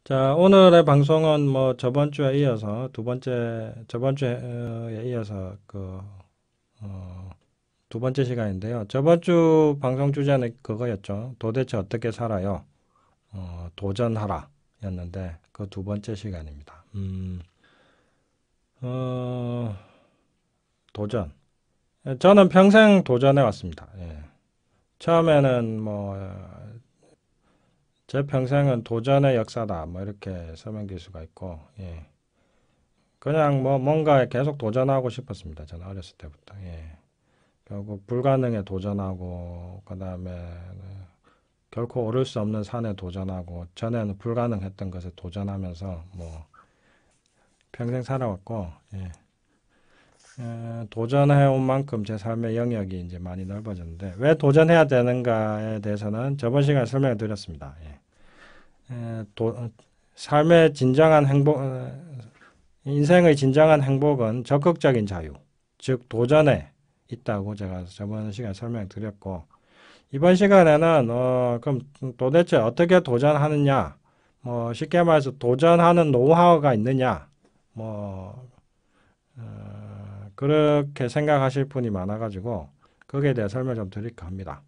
자, 오늘의 방송은 뭐 저번 주에 이어서 저번 주에 이어서 어, 두 번째 시간인데요. 저번 주 방송 주제는 그거였죠. 도대체 어떻게 살아요? 도전하라 였는데 그 두 번째 시간입니다. 어, 도전. 저는 평생 도전해 왔습니다. 예. 처음에는 제 평생은 도전의 역사다. 뭐 이렇게 설명될 수가 있고, 예. 그냥 뭐 뭔가에 계속 도전하고 싶었습니다. 저는 어렸을 때부터. 예. 결국 불가능에 도전하고 그다음에 결코 오를 수 없는 산에 도전하고 전에는 불가능했던 것에 도전하면서 뭐 평생 살아왔고 예. 도전해 온 만큼 제 삶의 영역이 이제 많이 넓어졌는데 왜 도전해야 되는가에 대해서는 저번 시간에 설명을 드렸습니다. 예. 삶의 진정한 행복 인생의 진정한 행복은 적극적인 자유, 즉 도전에 있다고 제가 저번 시간에 설명드렸고 이번 시간에는 그럼 도대체 어떻게 도전하느냐, 뭐 쉽게 말해서 도전하는 노하우가 있느냐, 뭐 그렇게 생각하실 분이 많아가지고 거기에 대해 설명 좀 드릴까 합니다.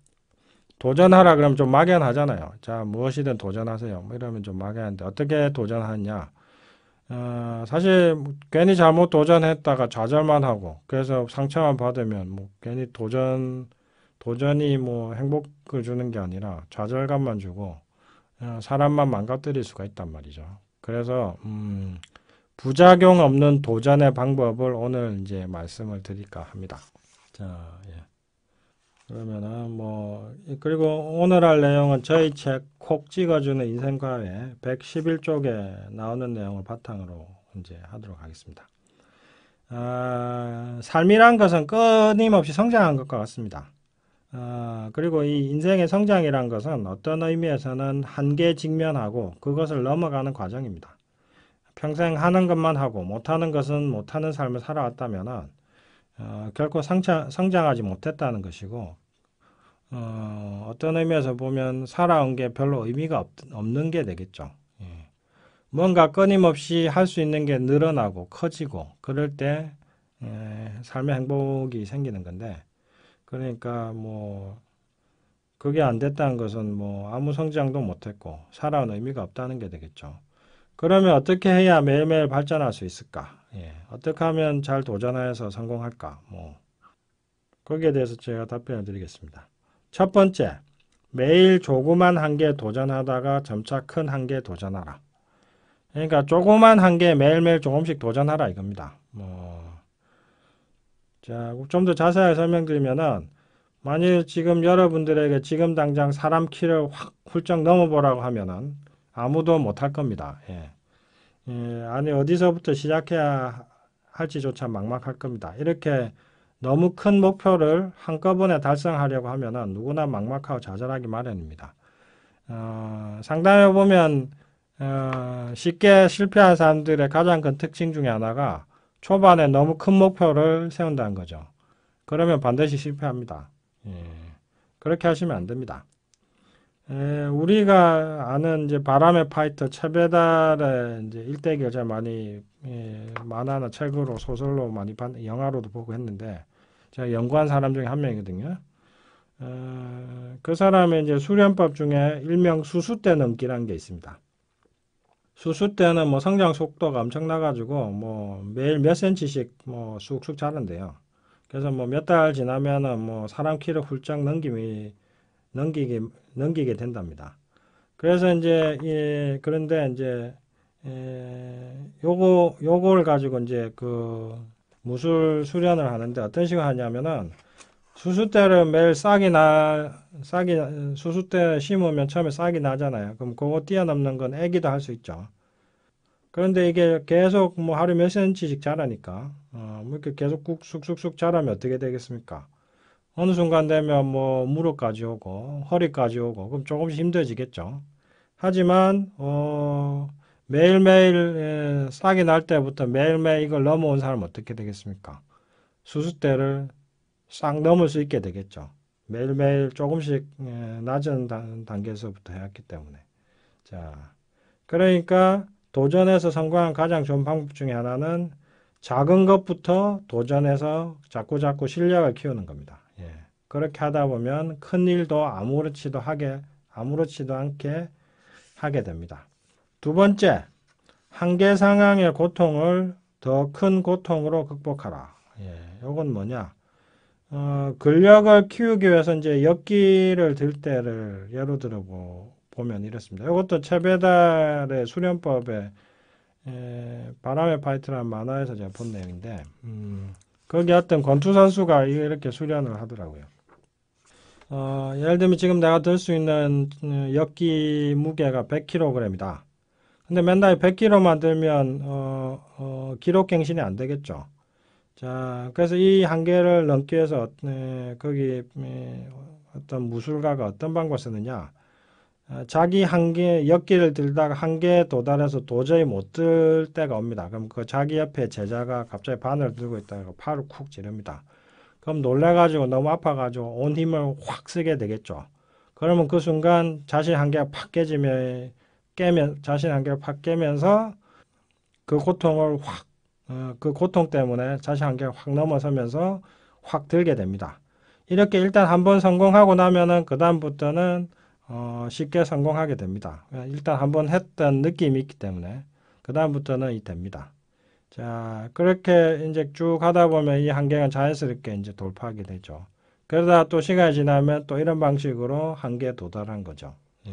도전하라 그러면 좀 막연하잖아요. 자, 무엇이든 도전하세요. 뭐 이러면 좀 막연한데 어떻게 도전하느냐? 사실 괜히 잘못 도전했다가 좌절만 하고 그래서 상처만 받으면 뭐 괜히 도전이 뭐 행복을 주는 게 아니라 좌절감만 주고 사람만 망가뜨릴 수가 있단 말이죠. 그래서 부작용 없는 도전의 방법을 오늘 이제 말씀을 드릴까 합니다. 자, 예. 그러면은 그리고 오늘 할 내용은 저희 책 콕 찍어주는 인생과외 111쪽에 나오는 내용을 바탕으로 이제 하도록 하겠습니다. 삶이란 것은 끊임없이 성장한 것과 같습니다. 그리고 이 인생의 성장이란 것은 어떤 의미에서는 한계에 직면하고 그것을 넘어가는 과정입니다. 평생 하는 것만 하고 못하는 것은 못하는 삶을 살아왔다면 결코 성장하지 못했다는 것이고 어떤 의미에서 보면 살아온 게 별로 의미가 없는 게 되겠죠. 예. 뭔가 끊임없이 할 수 있는 게 늘어나고 커지고 그럴 때 삶의 행복이 생기는 건데 그러니까 뭐 그게 안 됐다는 것은 뭐 아무 성장도 못했고 살아온 의미가 없다는 게 되겠죠. 그러면 어떻게 해야 매일매일 발전할 수 있을까? 예. 어떻게 하면 잘 도전해서 성공할까? 뭐 거기에 대해서 제가 답변을 드리겠습니다. 첫 번째, 매일 조그만 한계에 도전하다가 점차 큰 한계에 도전하라. 그러니까 조그만 한계에 매일매일 조금씩 도전하라 이겁니다. 자, 좀 더 자세하게 설명드리면은 만일 지금 여러분들에게 지금 당장 사람 키를 확 훌쩍 넘어보라고 하면은 아무도 못할 겁니다. 예. 아니 어디서부터 시작해야 할지조차 막막할 겁니다. 이렇게 너무 큰 목표를 한꺼번에 달성하려고 하면은 누구나 막막하고 좌절하기 마련입니다. 상담해 보면 쉽게 실패한 사람들의 가장 큰 특징 중에 하나가 초반에 너무 큰 목표를 세운다는 거죠. 그러면 반드시 실패합니다. 예, 그렇게 하시면 안 됩니다. 우리가 아는 이제 바람의 파이터 최배달의 이제 일대기를 제가 많이 만화나 책으로 소설로 많이 영화로도 보고 했는데 제가 연구한 사람 중에 한 명이거든요. 그 사람의 이제 수련법 중에 일명 수수대 넘기라는 게 있습니다. 수수대는 뭐 성장 속도가 엄청나가지고 뭐 매일 몇 센치씩 뭐 쑥쑥 자란대요. 그래서 뭐 몇 달 지나면은 뭐 사람 키를 훌쩍 넘기게 넘기게 된답니다. 그래서 이제 그런데 이제 요걸 가지고 이제 그 무술 수련을 하는데 어떤 식으로 하냐면은 수수대를 매일 수수대 심으면 처음에 싹이 나잖아요. 그럼 그거 뛰어넘는 건 애기도 할 수 있죠. 그런데 이게 계속 뭐 하루 몇 센치씩 자라니까, 뭐 이렇게 계속 쑥쑥쑥 자라면 어떻게 되겠습니까? 어느 순간 되면 뭐 무릎까지 오고, 허리까지 오고, 그럼 조금씩 힘들어지겠죠. 하지만, 매일매일 싹이 날 때부터 매일매일 이걸 넘어온 사람은 어떻게 되겠습니까? 수수대를 싹 넘을 수 있게 되겠죠. 매일매일 조금씩 낮은 단계에서부터 해왔기 때문에. 자, 그러니까 도전해서 성공한 가장 좋은 방법 중에 하나는 작은 것부터 도전해서 자꾸자꾸 실력을 키우는 겁니다. 예. 그렇게 하다 보면 큰 일도 아무렇지도 않게 하게 됩니다. 두 번째, 한계 상황의 고통을 더 큰 고통으로 극복하라. 예, 요건 뭐냐? 근력을 키우기 위해서 이제 역기를 들 때를 예로 들어 보면 이렇습니다. 이것도 최배달의 수련법에 바람의 파이트라는 만화에서 제가 본 내용인데, 거기 어떤 권투 선수가 이렇게 수련을 하더라고요. 예를 들면 지금 내가 들 수 있는 역기 무게가 100kg이다. 근데 맨날 100kg만 들면 기록갱신이 안 되겠죠. 자, 그래서 이 한계를 넘기 위해서 거기 어떤 무술가가 어떤 방법을 쓰느냐. 자기 한계, 역기를 들다가 한계에 도달해서 도저히 못 들 때가 옵니다. 그럼 그 자기 옆에 제자가 갑자기 바늘을 들고 있다가 팔을 쿡 찌릅니다. 그럼 놀래가지고 너무 아파가지고 온 힘을 확 쓰게 되겠죠. 그러면 그 순간 자신 한계가 팍 자신 한계를 팍 깨면서 그 고통을 그 고통 때문에 자신 한계를 확 넘어서면서 확 들게 됩니다. 이렇게 일단 한번 성공하고 나면은 그다음부터는 쉽게 성공하게 됩니다. 일단 한번 했던 느낌이 있기 때문에 그다음부터는 됩니다. 자, 그렇게 이제 쭉 하다 보면 이 한계가 자연스럽게 이제 돌파하게 되죠. 그러다 또 시간이 지나면 또 이런 방식으로 한계에 도달한 거죠. 예.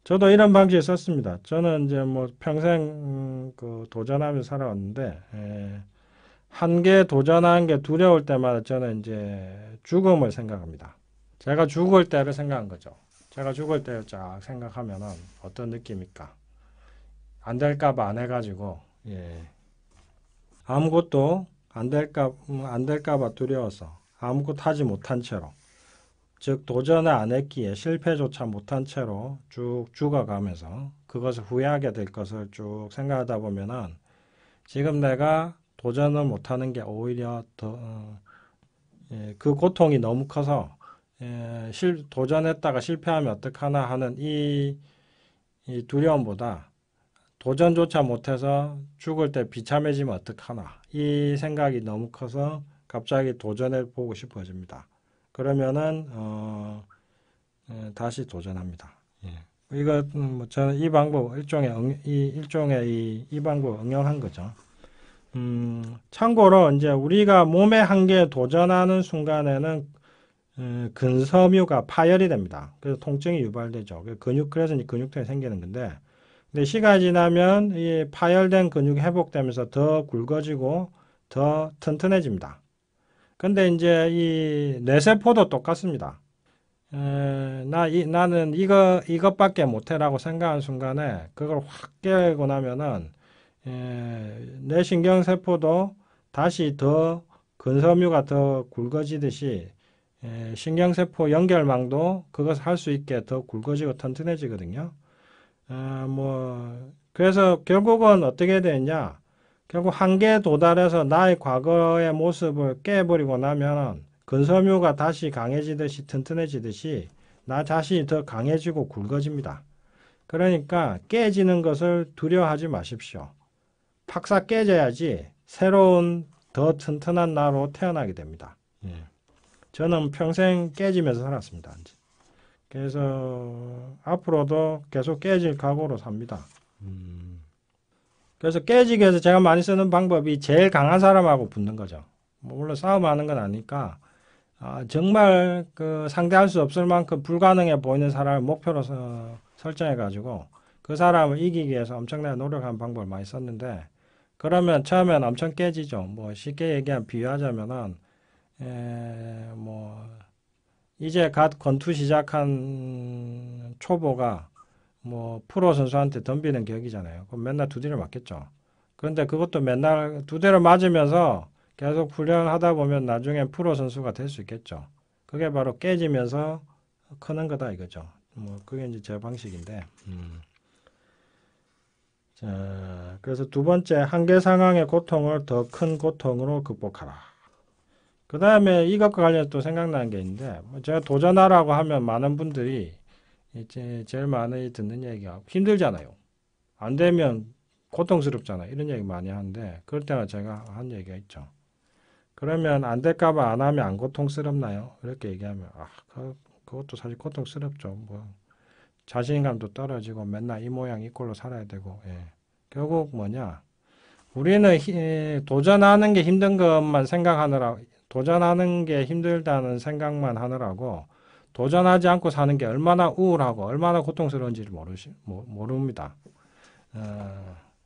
저도 이런 방식을 썼습니다. 저는 이제 뭐 평생 그 도전하면서 살아왔는데, 한계에 도전하는 게 두려울 때마다 저는 이제 죽음을 생각합니다. 제가 죽을 때를 생각한 거죠. 제가 죽을 때를 쫙 생각하면은 어떤 느낌일까? 안 될까봐 안 해가지고, 아무것도 안 될까봐 두려워서 아무것도 하지 못한 채로, 즉 도전을 안 했기에 실패조차 못한 채로 쭉 죽어가면서 그것을 후회하게 될 것을 쭉 생각하다 보면은 지금 내가 도전을 못하는 게 오히려 더 그 고통이 너무 커서 도전했다가 실패하면 어떡하나 하는 이 두려움보다 도전조차 못해서 죽을 때 비참해지면 어떡하나 이 생각이 너무 커서 갑자기 도전해 보고 싶어집니다. 그러면은 다시 도전합니다. 이거 뭐 저는 이 방법 일종의 이 방법 응용한 거죠. 참고로 이제 우리가 몸의 한계에 도전하는 순간에는 근섬유가 파열이 됩니다. 그래서 통증이 유발되죠. 그래서 근육통이 생기는 건데, 근데 시간이 지나면 이 파열된 근육이 회복되면서 더 굵어지고 더 튼튼해집니다. 근데 이제 이 뇌세포도 똑같습니다. 나는 이것밖에 못해라고 생각하는 순간에 그걸 확 깨고 나면은 뇌 신경세포도 다시 더 근섬유가 더 굵어지듯이 신경세포 연결망도 그것을 할 수 있게 더 굵어지고 튼튼해지거든요. 그래서 결국은 어떻게 되냐? 결국 한계에 도달해서 나의 과거의 모습을 깨버리고 나면 근섬유가 다시 강해지듯이 튼튼해지듯이 나 자신이 더 강해지고 굵어집니다. 그러니까 깨지는 것을 두려워하지 마십시오. 팍싹 깨져야지 새로운 더 튼튼한 나로 태어나게 됩니다. 저는 평생 깨지면서 살았습니다. 그래서 앞으로도 계속 깨질 각오로 삽니다. 그래서 깨지기 위해서 제가 많이 쓰는 방법이 제일 강한 사람하고 붙는 거죠. 물론 싸움하는 건 아니까 정말 그 상대할 수 없을 만큼 불가능해 보이는 사람을 목표로 설정해가지고 그 사람을 이기기 위해서 엄청나게 노력하는 방법을 많이 썼는데 그러면 처음엔 엄청 깨지죠. 뭐 쉽게 얘기하면 비유하자면은 이제 갓 권투 시작한 초보가 뭐 프로 선수한테 덤비는 격이잖아요. 그럼 맨날 두 대를 맞겠죠. 그런데 그것도 맨날 두 대를 맞으면서 계속 훈련을 하다 보면 나중에 프로 선수가 될 수 있겠죠. 그게 바로 깨지면서 크는 거다 이거죠. 뭐 그게 이제 제 방식인데. 자, 그래서 두 번째 한계 상황의 고통을 더 큰 고통으로 극복하라. 그 다음에 이것과 관련해서 또 생각나는 게 있는데 제가 도전하라고 하면 많은 분들이 이제 제일 많이 듣는 얘기가 힘들잖아요. 안 되면 고통스럽잖아요. 이런 얘기 많이 하는데 그럴 때마다 제가 한 얘기가 있죠. 그러면 안 될까봐 안 하면 안 고통스럽나요? 이렇게 얘기하면 그것도 사실 고통스럽죠. 뭐 자신감도 떨어지고 맨날 이 모양 이 꼴로 살아야 되고 결국 뭐냐 우리는 도전하는 게 힘든 것만 생각하느라 도전하는 게 힘들다는 생각만 하느라고 도전하지 않고 사는 게 얼마나 우울하고 얼마나 고통스러운지를 모릅니다.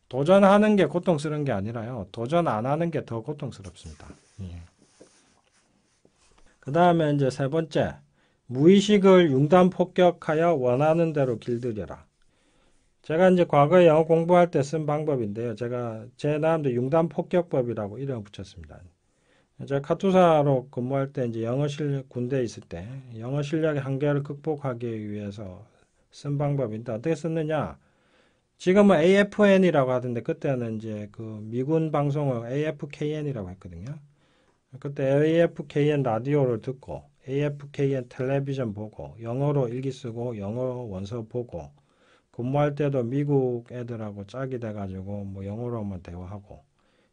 도전하는 게 고통스러운 게 아니라요. 도전 안 하는 게 더 고통스럽습니다. 그 다음에 이제 세 번째, 무의식을 융단 폭격하여 원하는 대로 길들여라. 제가 이제 과거에 영어 공부할 때 쓴 방법인데요. 제가 제 나름대로 융단 폭격법이라고 이름을 붙였습니다. 제가 카투사로 근무할 때 이제 영어 실력 군대에 있을 때 영어 실력의 한계를 극복하기 위해서 쓴 방법인데 어떻게 썼느냐? 지금은 AFN이라고 하던데 그때는 이제 그 미군 방송을 AFKN이라고 했거든요. 그때 AFKN 라디오를 듣고 AFKN 텔레비전 보고 영어로 일기 쓰고 영어 원서 보고 근무할 때도 미국 애들하고 짝이 돼가지고 뭐 영어로만 대화하고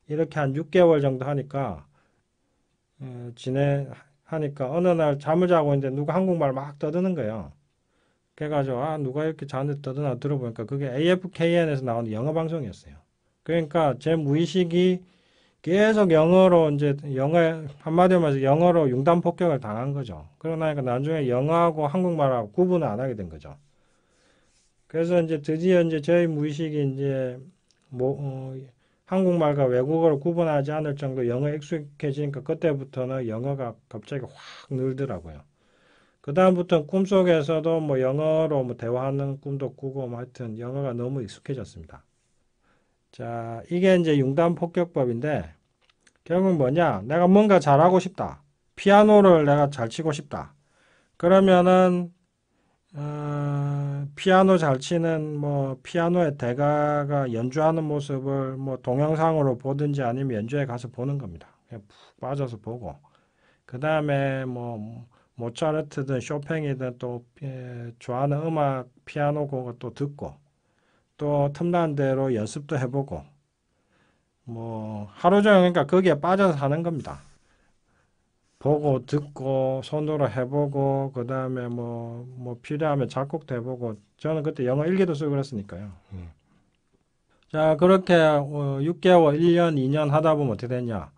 이렇게 한 6개월 정도 하니까 하니까 어느 날 잠을 자고 있는데 누가 한국말 막 떠드는 거예요. 그래가지고 누가 이렇게 자는데 떠드나 들어보니까 그게 AFKN에서 나오는 영어 방송이었어요. 그러니까 제 무의식이 계속 영어로 이제 한마디로 말해서 영어로 융단 폭격을 당한 거죠. 그러고 나니까 나중에 영어하고 한국말하고 구분을 안 하게 된 거죠. 그래서 이제 드디어 이제 저희 무의식이 이제 한국말과 외국어를 구분하지 않을 정도 영어에 익숙해지니까 그때부터는 영어가 갑자기 확 늘더라고요. 그 다음부터는 꿈속에서도 뭐 영어로 뭐 대화하는 꿈도 꾸고 뭐 하여튼 영어가 너무 익숙해졌습니다. 자, 이게 이제 융단 폭격법인데 결국 뭐냐? 내가 뭔가 잘하고 싶다. 피아노를 내가 잘 치고 싶다. 그러면은 피아노 잘 치는 뭐 피아노의 대가가 연주하는 모습을 뭐 동영상으로 보든지 아니면 연주회 가서 보는 겁니다. 그냥 푹 빠져서 보고 그 다음에 뭐 모차르트든 쇼팽이든 또 좋아하는 음악 피아노 곡을 또 듣고 또 틈나는 대로 연습도 해보고 뭐 하루 종일 그러니까 거기에 빠져서 사는 겁니다. 보고 듣고 손으로 해보고 그 다음에 뭐 필요하면 작곡도 해보고 저는 그때 영어 일기도 쓰고 그랬으니까요. 자 그렇게 6개월, 1년, 2년 하다 보면 어떻게 되냐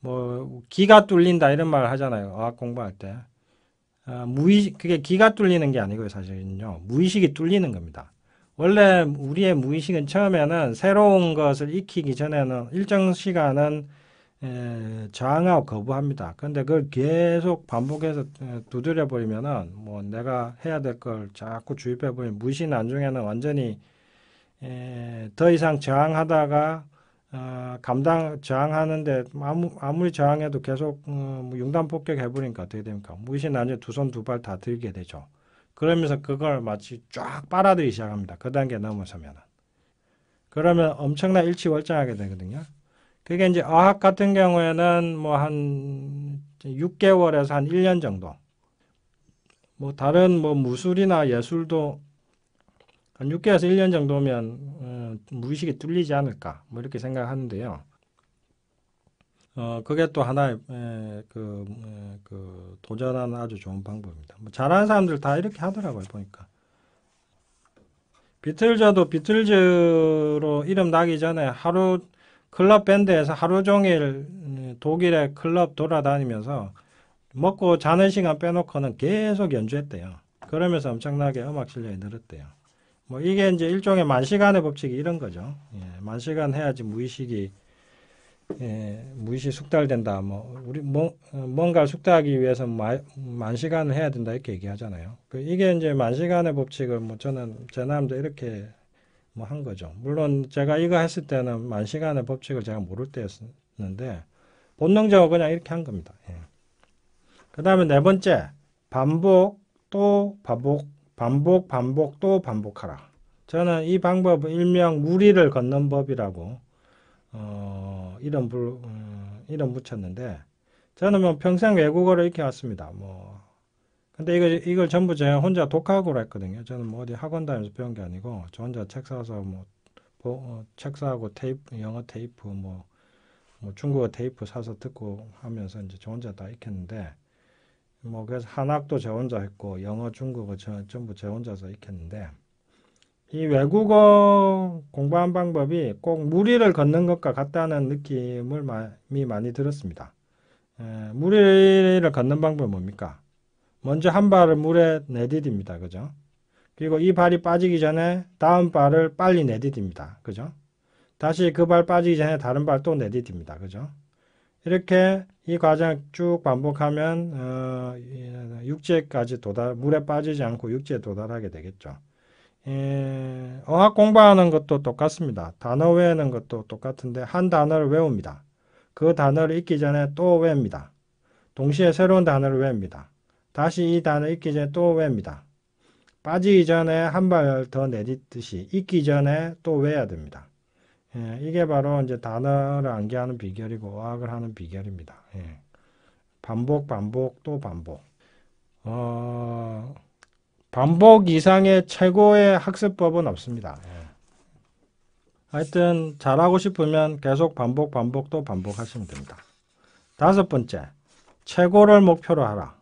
뭐 기가 뚫린다 이런 말 하잖아요. 어학 공부할 때 그게 기가 뚫리는 게 아니고요. 사실은요. 무의식이 뚫리는 겁니다. 원래 우리의 무의식은 처음에는 새로운 것을 익히기 전에는 일정 시간은 저항하고 거부합니다. 근데 그걸 계속 반복해서 두드려 버리면은 뭐 내가 해야 될 걸 자꾸 주입해 버리면 무의식 나중에는 완전히 더 이상 저항하다가 저항하는데 아무리 저항해도 계속 뭐 융단 폭격 해버리니까 어떻게 됩니까? 무의식 나중에 두 손 두 발 다 들게 되죠. 그러면서 그걸 마치 쫙 빨아들이기 시작합니다. 그 단계 넘어서면은. 그러면 엄청나 일치월장하게 되거든요. 그게 이제 어학 같은 경우에는 뭐 한 6개월에서 한 1년 정도. 뭐 다른 뭐 무술이나 예술도 한 6개월에서 1년 정도면 무의식이 뚫리지 않을까 뭐 이렇게 생각하는데요. 그게 또 하나의 그 도전하는 아주 좋은 방법입니다. 뭐 잘하는 사람들 다 이렇게 하더라고요 보니까. 비틀즈로 이름 나기 전에 클럽 밴드에서 하루 종일 독일의 클럽 돌아다니면서 먹고 자는 시간 빼놓고는 계속 연주했대요. 그러면서 엄청나게 음악 실력이 늘었대요. 뭐 이게 이제 일종의 만시간의 법칙이 이런 거죠. 만시간 해야지 무의식 숙달된다. 뭐 우리 뭔가를 숙달하기 위해서 만시간을 해야 된다 이렇게 얘기하잖아요. 이게 이제 만시간의 법칙을 뭐 저는 제 나름대로 이렇게 뭐 한 거죠. 물론 제가 이거 했을 때는 만시간의 법칙을 제가 모를 때였는데 본능적으로 그냥 이렇게 한 겁니다. 그 다음에 네 번째, 반복 또 반복 또 반복하라. 저는 이 방법은 일명 무리를 걷는 법이라고 이름 붙였는데 저는 뭐 평생 외국어를 익혀왔습니다. 뭐 근데 이걸 전부 제가 혼자 독학으로 했거든요. 저는 뭐 어디 학원 다니면서 배운 게 아니고, 저 혼자 책 사서 책 사고 테이프, 영어 테이프, 뭐 중국어 테이프 사서 듣고 하면서 이제 저 혼자 다 익혔는데, 그래서 한학도 저 혼자 했고, 영어, 중국어 전부 저 혼자서 익혔는데, 이 외국어 공부한 방법이 꼭 무리를 걷는 것과 같다는 느낌을 많이 들었습니다. 무리를 걷는 방법은 뭡니까? 먼저 한 발을 물에 내디딥니다. 그죠? 그리고 이 발이 빠지기 전에 다음 발을 빨리 내디딥니다. 그죠? 다시 그 발 빠지기 전에 다른 발 또 내디딥니다. 그죠? 이렇게 이 과정 쭉 반복하면 육지에까지 물에 빠지지 않고 육지에 도달하게 되겠죠. 어학 공부하는 것도 똑같습니다. 단어 외우는 것도 똑같은데 한 단어를 외웁니다. 그 단어를 읽기 전에 또 외웁니다. 동시에 새로운 단어를 외웁니다. 다시 이 단어 읽기 전에 또 외웁니다. 빠지기 전에 한 발 더 내딛듯이 읽기 전에 또 외워야 됩니다. 이게 바로 이제 단어를 암기하는 비결이고 어학을 하는 비결입니다. 반복, 반복, 또 반복. 반복 이상의 최고의 학습법은 없습니다. 하여튼 잘하고 싶으면 계속 반복, 반복, 또 반복하시면 됩니다. 다섯 번째, 최고를 목표로 하라.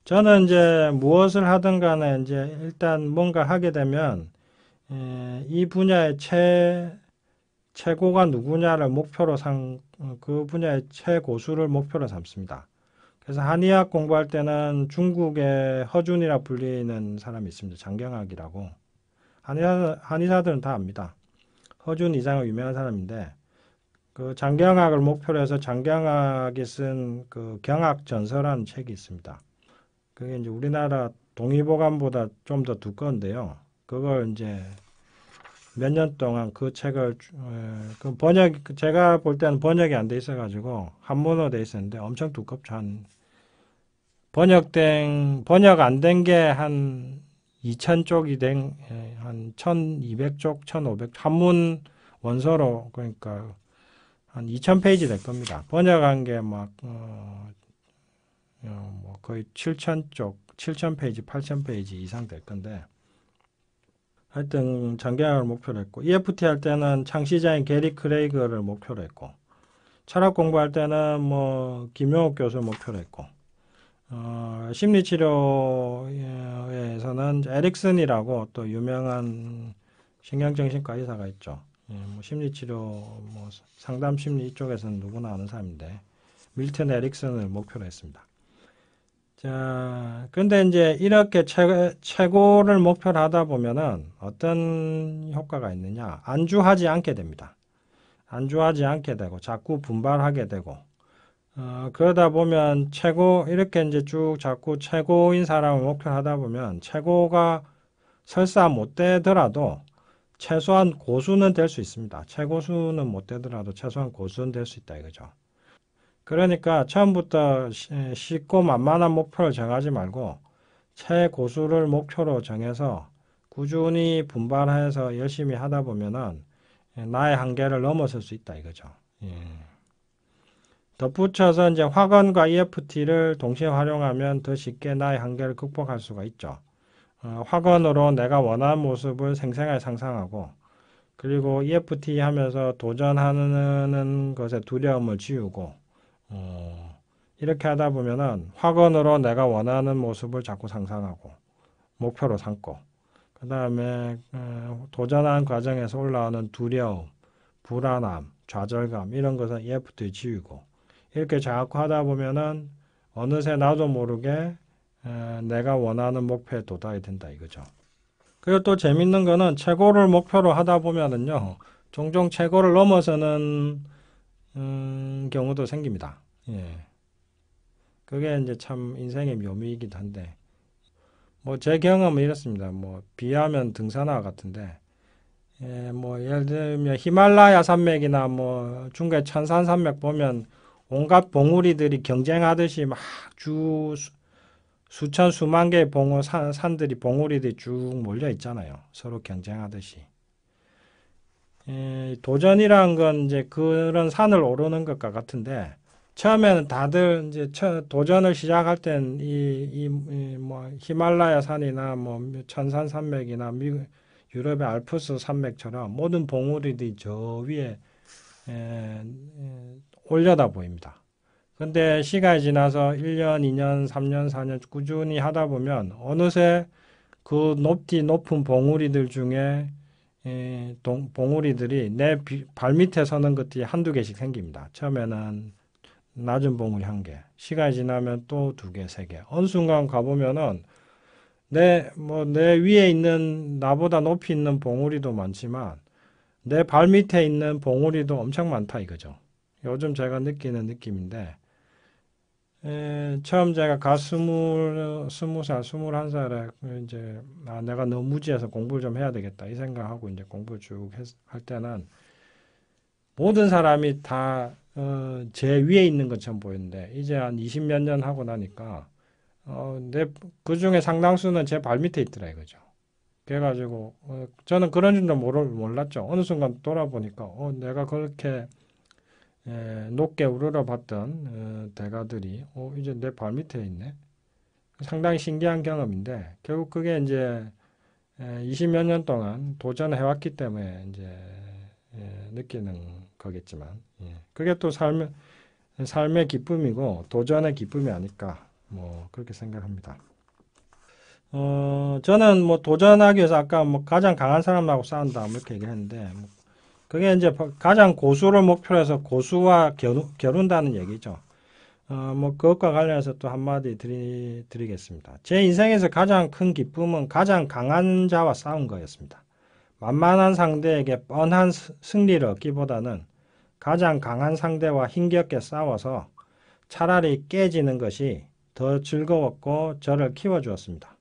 저는 이제 무엇을 하든 간에 이제 일단 뭔가 하게 되면 이 분야의 최고가 누구냐를 목표로 그 분야의 최고수를 목표로 삼습니다. 그래서 한의학 공부할 때는 중국의 허준이라 불리는 사람이 있습니다. 장경학이라고. 한의사들은 다 압니다. 허준 이상은 유명한 사람인데 그 장경학을 목표로 해서 장경학이 쓴 그 경학전서라는 책이 있습니다. 그게 이제 우리나라 동의보감보다 좀 더 두꺼운데요. 그걸 이제 몇 년 동안 그 책을 제가 볼 때는 번역이 안 돼 있어가지고 한문어로 돼 있었는데 엄청 두껍죠. 번역 안 된 게 한 2,000쪽이 한 1,200쪽, 1,500 한문 원서로 그러니까 한 2,000페이지 될 겁니다. 번역한 게 뭐 거의 7,000쪽, 7,000페이지, 8,000페이지 이상 될 건데 하여튼 장경학을 목표로 했고 EFT 할 때는 창시자인 게리 크레이그를 목표로 했고 철학 공부할 때는 뭐 김용옥 교수를 목표로 했고 심리치료에서는 에릭슨이라고 또 유명한 신경정신과 의사가 있죠. 뭐 심리치료, 뭐 상담 심리 이쪽에서는 누구나 아는 사람인데 밀튼 에릭슨을 목표로 했습니다. 자, 근데 이제 이렇게 최고를 목표로 하다 보면은 어떤 효과가 있느냐? 안주하지 않게 됩니다. 안주하지 않게 되고 자꾸 분발하게 되고 그러다 보면 이렇게 이제 쭉 자꾸 최고인 사람을 목표로 하다 보면 최고가 설사 못 되더라도 최소한 고수는 될 수 있습니다. 최고수는 못 되더라도 최소한 고수는 될 수 있다 이거죠. 그러니까 처음부터 쉽고 만만한 목표를 정하지 말고 최고수를 목표로 정해서 꾸준히 분발해서 열심히 하다 보면은 나의 한계를 넘어설 수 있다 이거죠. 덧붙여서 이제 확언과 EFT를 동시에 활용하면 더 쉽게 나의 한계를 극복할 수가 있죠. 확언으로 내가 원하는 모습을 생생하게 상상하고 그리고 EFT 하면서 도전하는 것에 두려움을 지우고 이렇게 하다 보면은 확언으로 내가 원하는 모습을 자꾸 상상하고 목표로 삼고 그 다음에 도전하는 과정에서 올라오는 두려움, 불안함, 좌절감 이런 것은 EFT 지우고 이렇게 자꾸 하다 보면은 어느새 나도 모르게 내가 원하는 목표에 도달이 된다 이거죠. 그리고 또 재밌는 거는 최고를 목표로 하다 보면은요, 종종 최고를 넘어서는 경우도 생깁니다. 그게 이제 참 인생의 묘미이기도 한데, 뭐 제 경험은 이렇습니다. 뭐 비하면 등산화 같은데, 뭐 예를 들면 히말라야 산맥이나 뭐 중국의 천산 산맥 보면 온갖 봉우리들이 경쟁하듯이 막 수천 수만 개의 산들이 봉우리들이 쭉 몰려 있잖아요. 서로 경쟁하듯이. 도전이란 건 이제 그런 산을 오르는 것과 같은데 처음에는 다들 이제 도전을 시작할 땐 뭐 히말라야 산이나 뭐 천산 산맥이나 유럽의 알프스 산맥처럼 모든 봉우리들이 저 위에 에, 올려다 보입니다. 근데 시간이 지나서 1년, 2년, 3년, 4년 꾸준히 하다 보면 어느새 그 높은 봉우리들 중에 봉우리들이 내 발밑에 서는 것들이 한두 개씩 생깁니다. 처음에는 낮은 봉우리 한 개, 시간이 지나면 또 두 개, 세 개. 어느 순간 가보면은 내 위에 있는 나보다 높이 있는 봉우리도 많지만 내 발밑에 있는 봉우리도 엄청 많다 이거죠. 요즘 제가 느끼는 느낌인데 처음 제가 스무 살, 21살에 이제 내가 너무 무지해서 공부를 좀 해야 되겠다 이 생각하고 이제 공부를 쭉 할 때는 모든 사람이 다 제 위에 있는 것처럼 보이는데 이제 한 20몇 년 하고 나니까 그 중에 상당수는 제 발밑에 있더라 이거죠. 그래가지고 저는 그런 줄도 몰랐죠. 어느 순간 돌아보니까 내가 그렇게 높게 우러러봤던 대가들이 이제 내 발밑에 있네. 상당히 신기한 경험인데 결국 그게 이제 20몇 년 동안 도전해왔기 때문에 이제 느끼는 거겠지만 그게 또 삶의 기쁨이고 도전의 기쁨이 아닐까 뭐 그렇게 생각합니다. 저는 뭐 도전하기 위해서 아까 뭐 가장 강한 사람하고 싸운다 뭐 이렇게 얘기했는데 뭐 그게 이제 가장 고수를 목표로 해서 고수와 겨룬다는 얘기죠. 뭐 그것과 관련해서 또 한마디 드리겠습니다. 제 인생에서 가장 큰 기쁨은 가장 강한 자와 싸운 거였습니다. 만만한 상대에게 뻔한 승리를 얻기보다는 가장 강한 상대와 힘겹게 싸워서 차라리 깨지는 것이 더 즐거웠고 저를 키워주었습니다.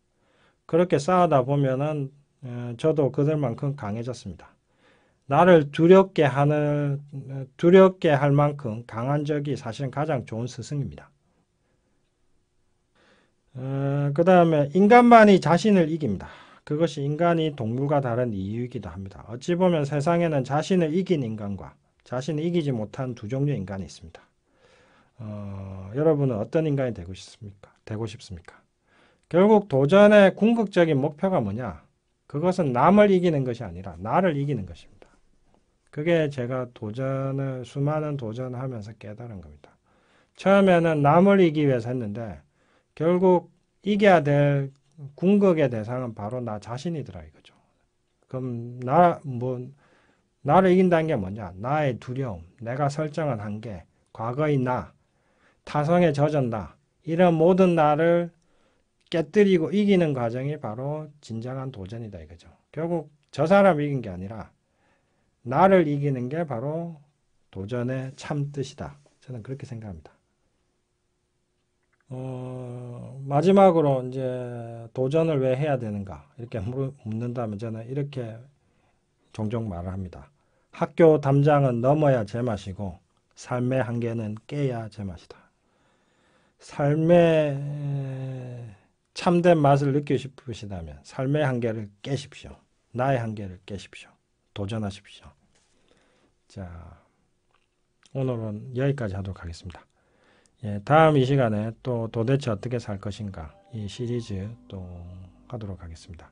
그렇게 싸우다 보면은 저도 그들만큼 강해졌습니다. 나를 두렵게 할 만큼 강한 적이 사실은 가장 좋은 스승입니다. 그 다음에 인간만이 자신을 이깁니다. 그것이 인간이 동물과 다른 이유이기도 합니다. 어찌 보면 세상에는 자신을 이긴 인간과 자신을 이기지 못한 두 종류의 인간이 있습니다. 여러분은 어떤 인간이 되고 싶습니까? 결국 도전의 궁극적인 목표가 뭐냐? 그것은 남을 이기는 것이 아니라 나를 이기는 것입니다. 그게 제가 수많은 도전을 하면서 깨달은 겁니다. 처음에는 남을 이기기 위해서 했는데, 결국 이겨야 될 궁극의 대상은 바로 나 자신이더라 이거죠. 그럼 나를 이긴다는 게 뭐냐? 나의 두려움, 내가 설정한 한계, 과거의 나, 타성에 젖은 나, 이런 모든 나를 깨뜨리고 이기는 과정이 바로 진정한 도전이다 이거죠. 결국 저 사람 이긴 게 아니라 나를 이기는 게 바로 도전의 참 뜻이다. 저는 그렇게 생각합니다. 마지막으로 이제 도전을 왜 해야 되는가 이렇게 묻는다면 저는 이렇게 종종 말을 합니다. 학교 담장은 넘어야 제맛이고 삶의 한계는 깨야 제맛이다. 삶의 참된 맛을 느끼고 싶으시다면 삶의 한계를 깨십시오. 나의 한계를 깨십시오. 도전하십시오. 자, 오늘은 여기까지 하도록 하겠습니다. 다음 이 시간에 또 도대체 어떻게 살 것인가 이 시리즈 또 하도록 하겠습니다.